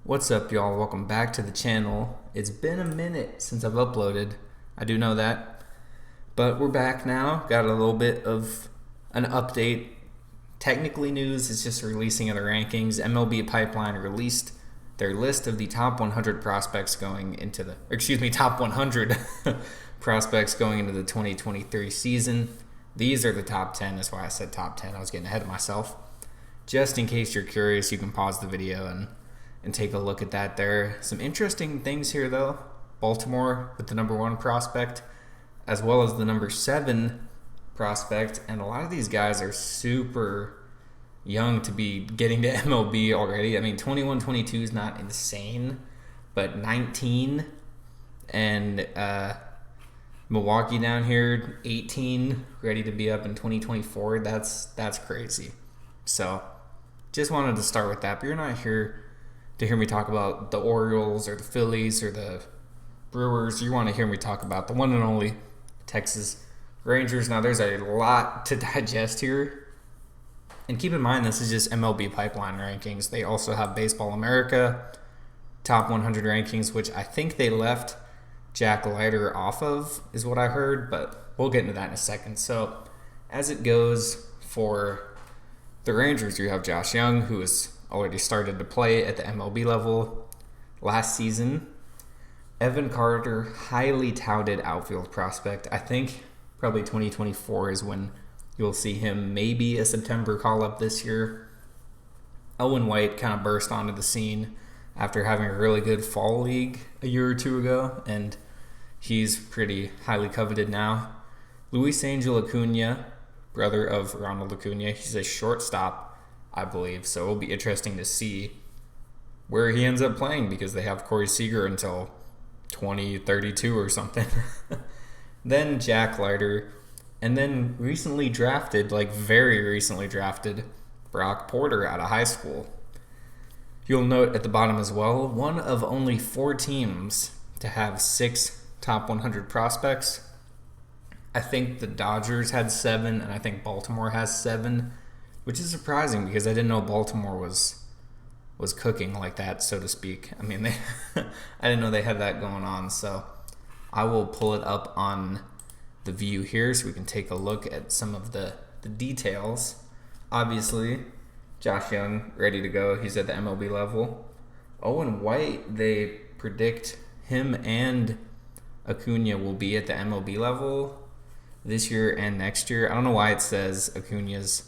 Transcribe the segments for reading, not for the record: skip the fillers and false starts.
What's up, y'all? Welcome back to the channel. It's been a minute since I've uploaded. I do know that. But we're back now. Got a little bit of an update. Technically news is just releasing of the rankings. MLB Pipeline released their list of the top 100 prospects going into top 100 prospects going into the 2023 season. These are the top 10. That's why I said top 10. I was getting ahead of myself. Just in case you're curious, you can pause the video and take a look at that there. Some interesting things here, though. Baltimore with the number 1 prospect, as well as the number 7 prospect. And a lot of these guys are super young to be getting to MLB already. I mean, 21, 22 is not insane, but 19 and Milwaukee down here, 18, ready to be up in 2024. That's crazy. So just wanted to start with that, but you're not here to hear me talk about the Orioles or the Phillies or the Brewers. You want to hear me talk about the one and only Texas Rangers. Now, there's a lot to digest here. And keep in mind, this is just MLB Pipeline rankings. They also have Baseball America top 100 rankings, which I think they left Jack Leiter off of, is what I heard, but we'll get into that in a second. So, as it goes for the Rangers, you have Josh Jung, who is already started to play at the MLB level last season. Evan Carter, highly touted outfield prospect. I think probably 2024 is when you'll see him, maybe a September call-up this year. Owen White kind of burst onto the scene after having a really good fall league a year or two ago, and he's pretty highly coveted now. Luis Angel Acuna, brother of Ronald Acuna, he's a shortstop, I believe, so it'll be interesting to see where he ends up playing because they have Corey Seager until 2032 or something. Then Jack Leiter, and then very recently drafted, Brock Porter out of high school. You'll note at the bottom as well, one of only 4 teams to have 6 top 100 prospects. I think the Dodgers had 7, and I think Baltimore has 7. Which is surprising because I didn't know Baltimore was cooking like that, so to speak. I mean, I didn't know they had that going on. So I will pull it up on the view here so we can take a look at some of the details. Obviously, Josh Jung, ready to go. He's at the MLB level. Owen White, they predict him and Acuna will be at the MLB level this year and next year. I don't know why it says Acuna's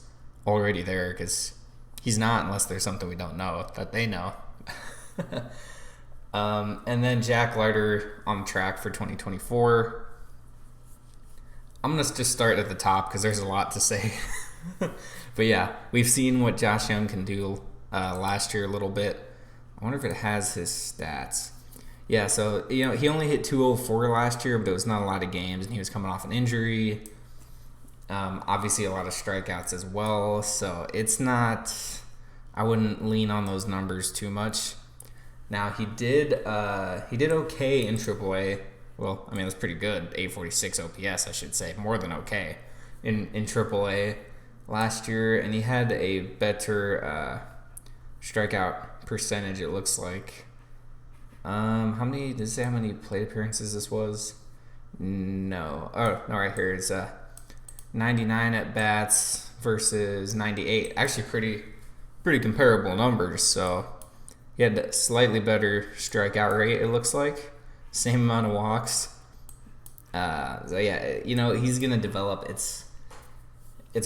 already there, because he's not, unless there's something we don't know that they know. And then Jack Leiter on track for 2024. I'm going to just start at the top because there's a lot to say. But yeah, we've seen what Josh Jung can do last year a little bit. I wonder if it has his stats. Yeah, so he only hit 204 last year, but it was not a lot of games, and he was coming off an injury. Obviously a lot of strikeouts as well, so it's not, I wouldn't lean on those numbers too much. Now he did okay in AAA. Well, I mean, that's pretty good. 846 OPS, I should say, more than okay in AAA last year, and he had a better strikeout percentage, it looks like. Did it say how many plate appearances this was? No. Oh, no, right here is 99 at bats versus 98. Actually pretty comparable numbers. So he had a slightly better strikeout rate, it looks like. Same amount of walks. So yeah, he's gonna develop. It's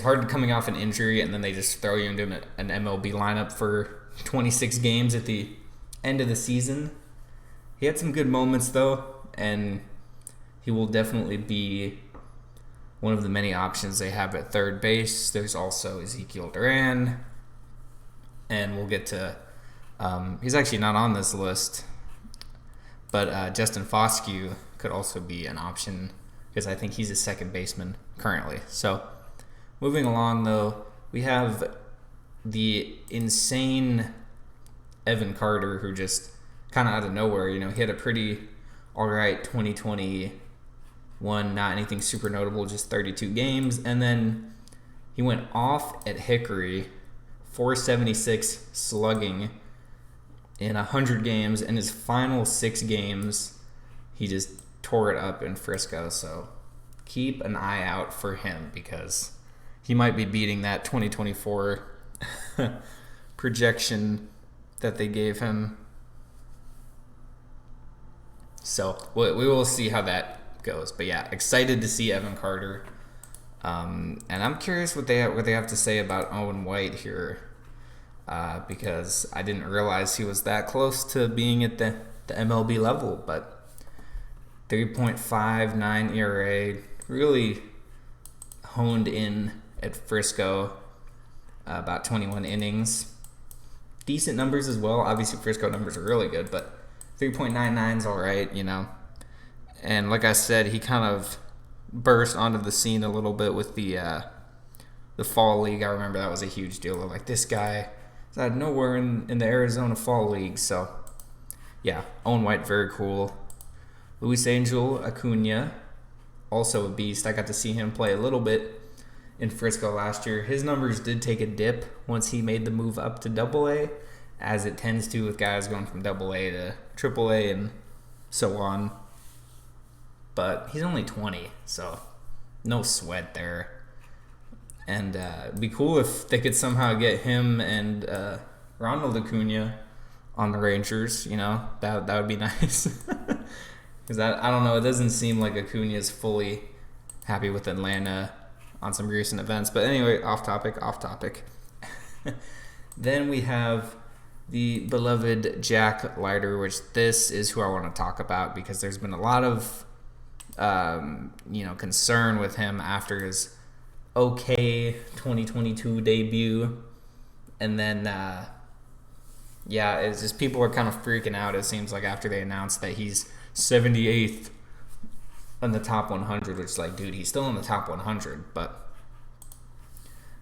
hard coming off an injury and then they just throw you into an MLB lineup for 26 games at the end of the season. He had some good moments though, and he will definitely be one of the many options they have at third base. There's also Ezekiel Duran, and we'll get to, he's actually not on this list, but Justin Foscue could also be an option because I think he's a second baseman currently. So moving along though, we have the insane Evan Carter, who just kind of out of nowhere, he had a pretty alright 2021, not anything super notable, just 32 games, and then he went off at Hickory, 476 slugging in 100 games. In his final 6 games, he just tore it up in Frisco. So keep an eye out for him because he might be beating that 2024 projection that they gave him. So we will see how that goes. But yeah, excited to see Evan Carter. And I'm curious what they have to say about Owen White here, because I didn't realize he was that close to being at the MLB level. But 3.59 ERA, really honed in at Frisco, about 21 innings. Decent numbers as well. Obviously, Frisco numbers are really good, but 3.99 is all right, you know. And like I said, he kind of burst onto the scene a little bit with the fall league. I remember that was a huge deal. Like, this guy is out of nowhere in the Arizona fall league. So, yeah, Owen White, very cool. Luis Angel Acuna, also a beast. I got to see him play a little bit in Frisco last year. His numbers did take a dip once he made the move up to Double-A, as it tends to with guys going from Double-A to Triple-A and so on. But he's only 20, so no sweat there. And it'd be cool if they could somehow get him and Ronald Acuna on the Rangers. You know, that would be nice. Because I don't know, it doesn't seem like Acuna is fully happy with Atlanta on some recent events. But anyway, off topic. Then we have the beloved Jack Leiter, which this is who I want to talk about because there's been a lot of concern with him after his okay 2022 debut. And then, it's just people are kind of freaking out, it seems like, after they announced that he's 78th in the top 100, which is like, dude, he's still in the top 100. But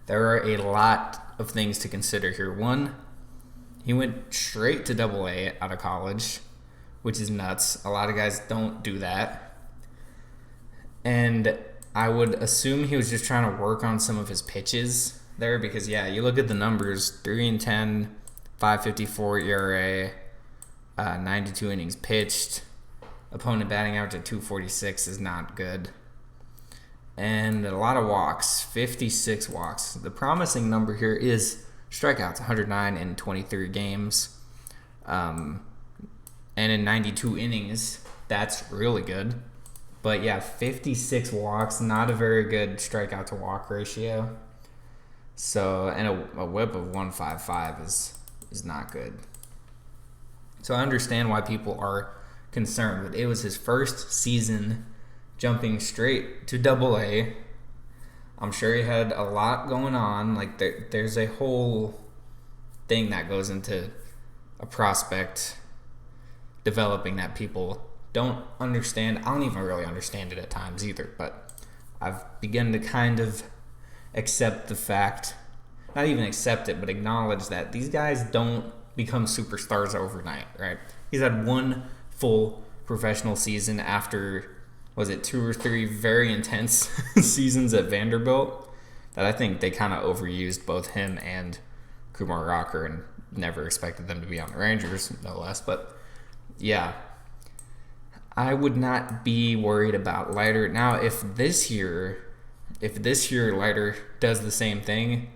there are a lot of things to consider here. One, he went straight to Double-A out of college, which is nuts. A lot of guys don't do that. And I would assume he was just trying to work on some of his pitches there because, yeah, you look at the numbers, 3-10, 5.54 ERA, 92 innings pitched. Opponent batting average at 246 is not good. And a lot of walks, 56 walks. The promising number here is strikeouts, 109 in 23 games. And in 92 innings, that's really good. But yeah, 56 walks, not a very good strikeout to walk ratio. So, and a whip of 155 is not good. So I understand why people are concerned, but it was his first season jumping straight to Double-A. I'm sure he had a lot going on. Like there's a whole thing that goes into a prospect developing that people don't understand. I don't even really understand it at times either, but I've begun to kind of accept the fact, not even accept it, but acknowledge that these guys don't become superstars overnight, right? He's had one full professional season after, was it 2 or 3 very intense seasons at Vanderbilt that I think they kind of overused both him and Kumar Rocker and never expected them to be on the Rangers, no less. But yeah, I would not be worried about Leiter. Now, if this year Leiter does the same thing,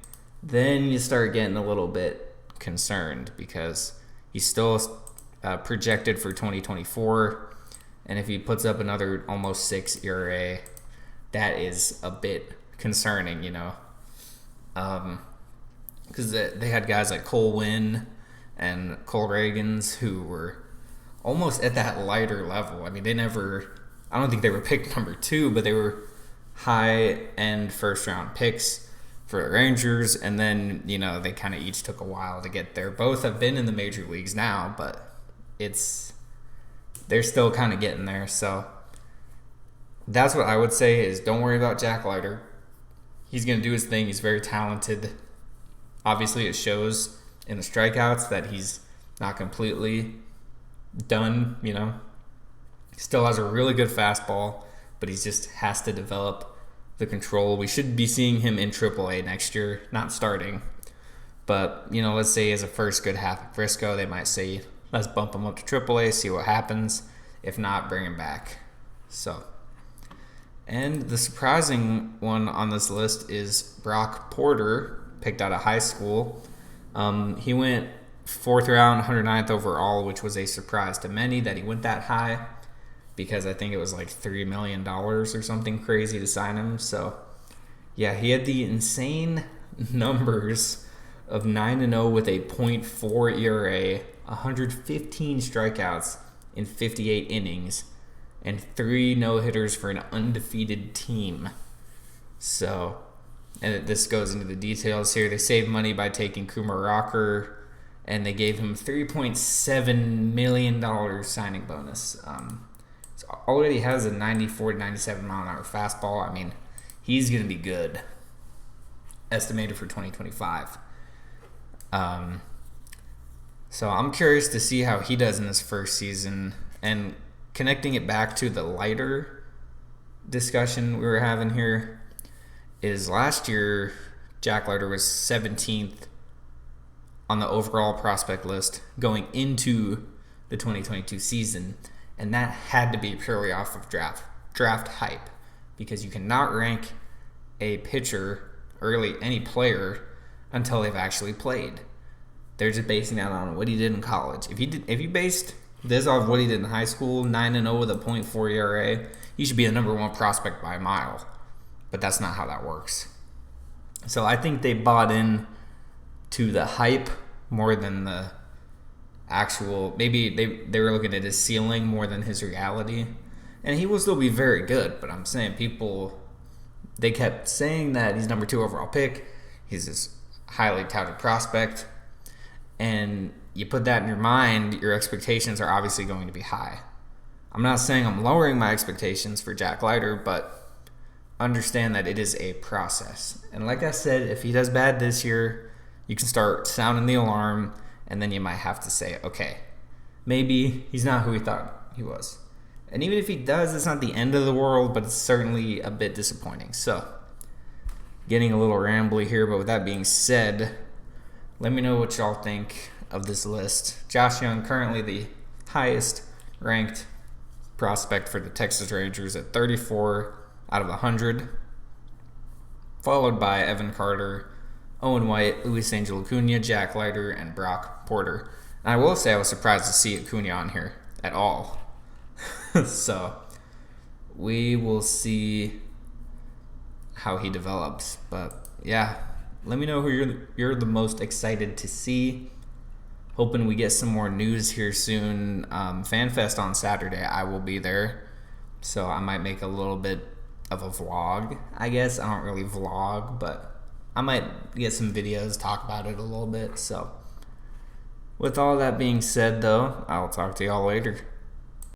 then you start getting a little bit concerned because he's still projected for 2024, and if he puts up another almost 6 ERA, that is a bit concerning, you know, because they had guys like Cole Winn and Cole Reagans who were almost at that Leiter level. I mean, I don't think they were picked number 2, but they were high-end first-round picks for the Rangers, and then, you know, they kind of each took a while to get there. Both have been in the major leagues now, but they're still kind of getting there. So that's what I would say is don't worry about Jack Leiter. He's going to do his thing. He's very talented. Obviously, it shows in the strikeouts that he's not completely done, you know. He still has a really good fastball, but he just has to develop the control. We should be seeing him in Triple-A next year, not starting. But, you know, let's say as a first good half at Frisco, they might say Let's bump him up to AAA, see what happens. If not, bring him back. So, and the surprising one on this list is Brock Porter, picked out of high school. He went 4th round, 109th overall, which was a surprise to many that he went that high, because I think it was like $3 million or something crazy to sign him. So, yeah, he had the insane numbers of 9-0 with a .4 ERA, 115 strikeouts in 58 innings, and 3 no-hitters for an undefeated team. So, and this goes into the details here. They saved money by taking Kumar Rocker, and they gave him $3.7 million signing bonus. So already has a 94 to 97 mile an hour fastball. I mean, he's going to be good. Estimated for 2025. So I'm curious to see how he does in his first season. And connecting it back to the Leiter discussion we were having here, is last year Jack Leiter was 17th on the overall prospect list going into the 2022 season, and that had to be purely off of draft hype, because you cannot rank a pitcher or really any player until they've actually played. They're just basing that on what he did in college. If you based this off what he did in high school, 9-0 with a .4 ERA, he should be the number 1 prospect by a mile. But that's not how that works. So I think they bought in to the hype more than the actual. Maybe they were looking at his ceiling more than his reality. And he will still be very good, but I'm saying they kept saying that he's number 2 overall pick. He's this highly touted prospect. And you put that in your mind, your expectations are obviously going to be high. I'm not saying I'm lowering my expectations for Jack Leiter, but understand that it is a process. And like I said, if he does bad this year, you can start sounding the alarm, and then you might have to say, okay, maybe he's not who we thought he was. And even if he does, it's not the end of the world, but it's certainly a bit disappointing. So, getting a little rambly here, but with that being said, let me know what y'all think of this list. Josh Jung, currently the highest ranked prospect for the Texas Rangers at 34 out of 100, followed by Evan Carter, Owen White, Luis Angel Acuna, Jack Leiter, and Brock Porter. And I will say I was surprised to see Acuna on here at all. So we will see how he develops. But yeah, let me know who you're the most excited to see. Hoping we get some more news here soon. FanFest on Saturday, I will be there. So I might make a little bit of a vlog, I guess. I don't really vlog, but I might get some videos, talk about it a little bit. So with all that being said, though, I'll talk to y'all later.